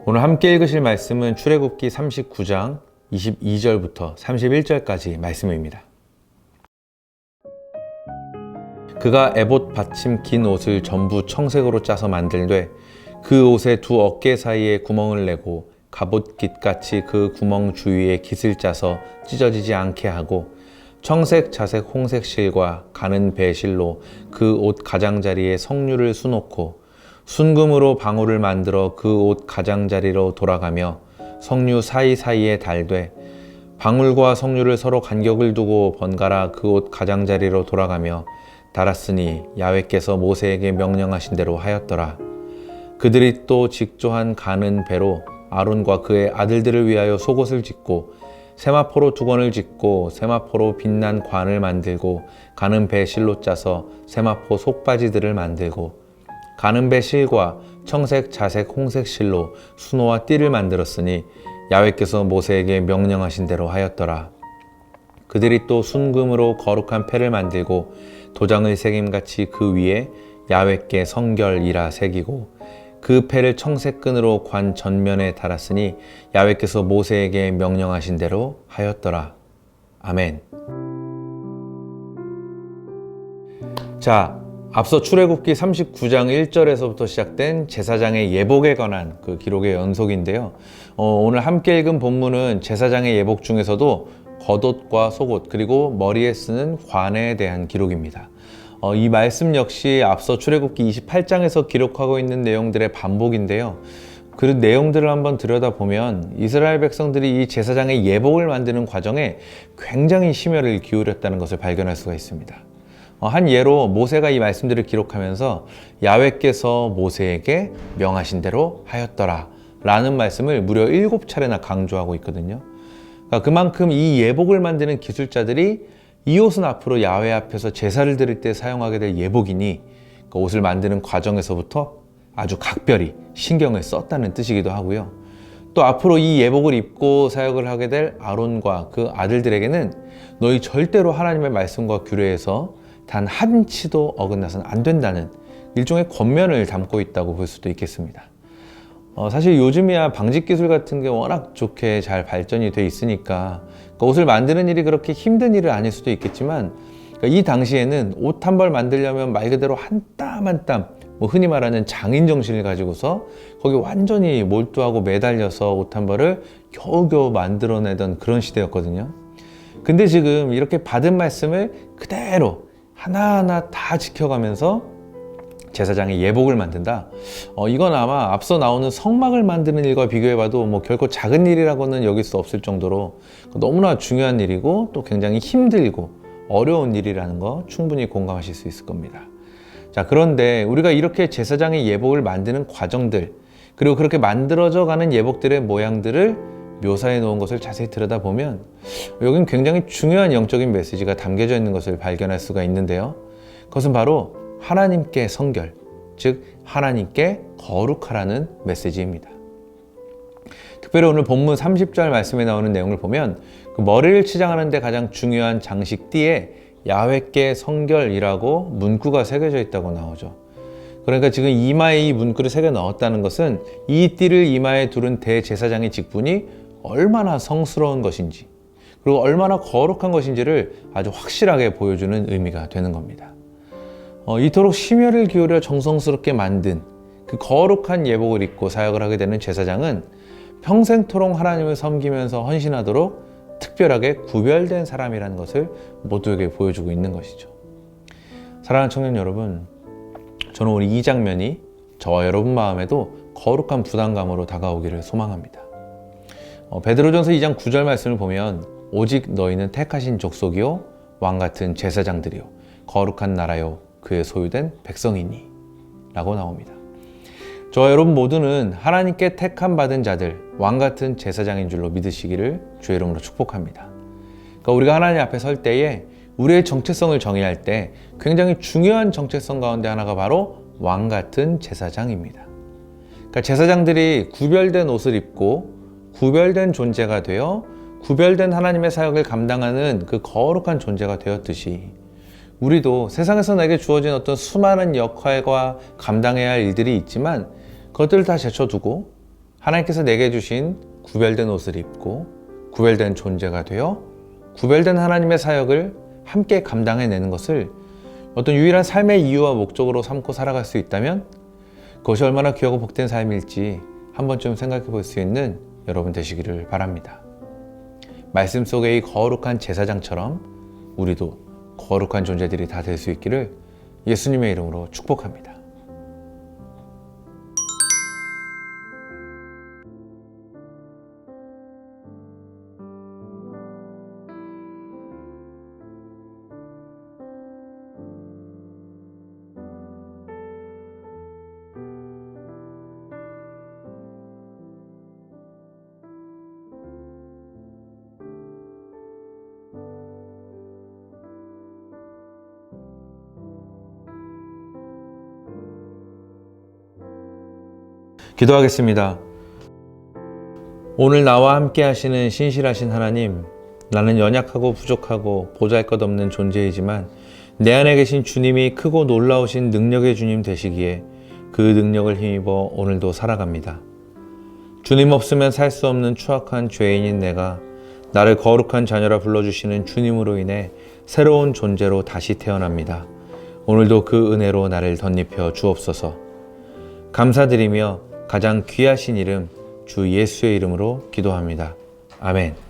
오늘 함께 읽으실 말씀은 출애굽기 39장 22절부터 31절까지 말씀입니다. 그가 에봇 받침 긴 옷을 전부 청색으로 짜서 만들되 그 옷의 두 어깨 사이에 구멍을 내고 갑옷깃같이 그 구멍 주위에 깃을 짜서 찢어지지 않게 하고 청색, 자색, 홍색 실과 가는 배실로 그 옷 가장자리에 성류를 수놓고 순금으로 방울을 만들어 그 옷 가장자리로 돌아가며 성류 사이사이에 달되 방울과 성류를 서로 간격을 두고 번갈아 그 옷 가장자리로 돌아가며 달았으니 야훼께서 모세에게 명령하신 대로 하였더라. 그들이 또 직조한 가는 배로 아론과 그의 아들들을 위하여 속옷을 짓고 세마포로 두건을 짓고 세마포로 빛난 관을 만들고 가는 배 실로 짜서 세마포 속바지들을 만들고 가는 배 실과 청색, 자색, 홍색 실로 수노와 띠를 만들었으니 야훼께서 모세에게 명령하신 대로 하였더라. 그들이 또 순금으로 거룩한 패를 만들고 도장을 새김같이 그 위에 야훼께 성결이라 새기고 그 패를 청색 끈으로 관 전면에 달았으니 야훼께서 모세에게 명령하신 대로 하였더라. 아멘. 자, 앞서 출애굽기 39장 1절에서부터 시작된 제사장의 예복에 관한 그 기록의 연속인데요. 오늘 함께 읽은 본문은 제사장의 예복 중에서도 겉옷과 속옷 그리고 머리에 쓰는 관에 대한 기록입니다. 이 말씀 역시 앞서 출애굽기 28장에서 기록하고 있는 내용들의 반복인데요. 그 내용들을 한번 들여다보면 이스라엘 백성들이 이 제사장의 예복을 만드는 과정에 굉장히 심혈을 기울였다는 것을 발견할 수가 있습니다. 한 예로 모세가 이 말씀들을 기록하면서 야훼께서 모세에게 명하신 대로 하였더라 라는 말씀을 무려 7차례나 강조하고 있거든요. 그러니까 그만큼 이 예복을 만드는 기술자들이 이 옷은 앞으로 야훼 앞에서 제사를 드릴 때 사용하게 될 예복이니 그 옷을 만드는 과정에서부터 아주 각별히 신경을 썼다는 뜻이기도 하고요. 또 앞으로 이 예복을 입고 사역을 하게 될 아론과 그 아들들에게는 너희 절대로 하나님의 말씀과 규례에서 단 한 치도 어긋나서는 안 된다는 일종의 권면을 담고 있다고 볼 수도 있겠습니다. 사실 요즘이야 방직 기술 같은 게 워낙 좋게 잘 발전이 돼 있으니까 옷을 만드는 일이 그렇게 힘든 일은 아닐 수도 있겠지만 이 당시에는 옷 한 벌 만들려면 말 그대로 한 땀 한 땀 흔히 말하는 장인 정신을 가지고서 거기 완전히 몰두하고 매달려서 옷 한 벌을 겨우겨우 만들어내던 그런 시대였거든요. 근데 지금 이렇게 받은 말씀을 그대로 하나하나 다 지켜가면서 제사장의 예복을 만든다. 이건 아마 앞서 나오는 성막을 만드는 일과 비교해봐도 결코 작은 일이라고는 여길 수 없을 정도로 너무나 중요한 일이고 또 굉장히 힘들고 어려운 일이라는 거 충분히 공감하실 수 있을 겁니다. 자, 그런데 우리가 이렇게 제사장의 예복을 만드는 과정들 그리고 그렇게 만들어져 가는 예복들의 모양들을 묘사해 놓은 것을 자세히 들여다보면 여긴 굉장히 중요한 영적인 메시지가 담겨져 있는 것을 발견할 수가 있는데요. 그것은 바로 하나님께 성결, 즉 하나님께 거룩하라는 메시지입니다. 특별히 오늘 본문 30절 말씀에 나오는 내용을 보면 그 머리를 치장하는 데 가장 중요한 장식 띠에 야훼께 성결이라고 문구가 새겨져 있다고 나오죠. 그러니까 지금 이마에 이 문구를 새겨 넣었다는 것은 이 띠를 이마에 두른 대제사장의 직분이 얼마나 성스러운 것인지 그리고 얼마나 거룩한 것인지를 아주 확실하게 보여주는 의미가 되는 겁니다. 이토록 심혈을 기울여 정성스럽게 만든 그 거룩한 예복을 입고 사역을 하게 되는 제사장은 평생토록 하나님을 섬기면서 헌신하도록 특별하게 구별된 사람이라는 것을 모두에게 보여주고 있는 것이죠. 사랑하는 청년 여러분, 저는 오늘 이 장면이 저와 여러분 마음에도 거룩한 부담감으로 다가오기를 소망합니다. 베드로전서 2장 9절 말씀을 보면 오직 너희는 택하신 족속이요 왕같은 제사장들이요 거룩한 나라요 그의 소유된 백성이니 라고 나옵니다. 저와 여러분 모두는 하나님께 택함 받은 자들 왕같은 제사장인 줄로 믿으시기를 주의 이름으로 축복합니다. 그러니까 우리가 하나님 앞에 설 때에 우리의 정체성을 정의할 때 굉장히 중요한 정체성 가운데 하나가 바로 왕같은 제사장입니다. 그러니까 제사장들이 구별된 옷을 입고 구별된 존재가 되어 구별된 하나님의 사역을 감당하는 그 거룩한 존재가 되었듯이 우리도 세상에서 내게 주어진 어떤 수많은 역할과 감당해야 할 일들이 있지만 그것들을 다 제쳐두고 하나님께서 내게 주신 구별된 옷을 입고 구별된 존재가 되어 구별된 하나님의 사역을 함께 감당해내는 것을 어떤 유일한 삶의 이유와 목적으로 삼고 살아갈 수 있다면 그것이 얼마나 귀하고 복된 삶일지 한 번쯤 생각해 볼 수 있는 여러분 되시기를 바랍니다. 말씀 속의 이 거룩한 제사장처럼 우리도 거룩한 존재들이 다 될 수 있기를 예수님의 이름으로 축복합니다. 기도하겠습니다. 오늘 나와 함께 하시는 신실하신 하나님, 나는 연약하고 부족하고 보잘것없는 존재이지만 내 안에 계신 주님이 크고 놀라우신 능력의 주님 되시기에 그 능력을 힘입어 오늘도 살아갑니다. 주님 없으면 살 수 없는 추악한 죄인인 내가 나를 거룩한 자녀라 불러주시는 주님으로 인해 새로운 존재로 다시 태어납니다. 오늘도 그 은혜로 나를 덧입혀 주옵소서. 감사드리며 가장 귀하신 이름 주 예수의 이름으로 기도합니다. 아멘.